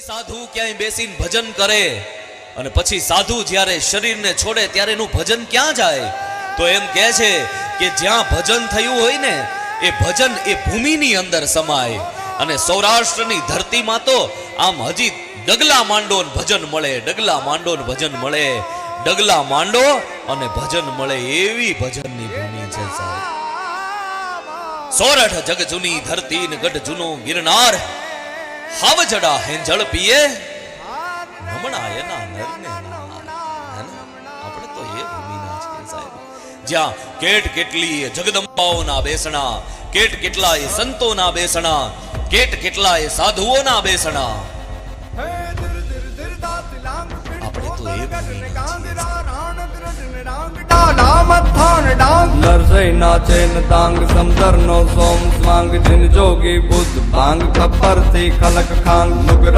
સાધુ ક્યાંય બેસીને ભજન કરે અને પછી સાધુ જ્યારે શરીરને છોડે ત્યારે એનું ભજન ક્યાં જાય? તો એમ કહે છે કે જ્યાં ભજન થયું હોય ને એ ભજન એ ભૂમિની અંદર સમાય. અને સૌરાષ્ટ્રની ધરતીમાં તો આમ હજી ડગલા માંડો ને ભજન મળે, ડગલા માંડો ને ભજન મળે, ડગલા માંડો અને ભજન મળે એવી ભજનની ભૂમિ છે સાહેબ. સોરઠ જગ જૂની ધરતી ને ગઢ જૂનો ગિરનાર, હાવજડા હેંજળ પીએ નમણા એના નરને આપણે તો એ ભૂમિના છીએ સાહેબ, જ્યાં કેટ કેટલી જગદંબાઓના બેસણા, કેટ કેટલા એ સંતોના બેસણા, કેટ કેટલા એ સાધુઓના બેસણા. આપણે તો એ ભૂમિના નરસઈ નાચે ન તાંગ સમદર નો સોમ સ્વાંગ જીન જોગી બુદ્ધ ભાંગ ખપ્પર થી ખલક ખાંગ નુગરા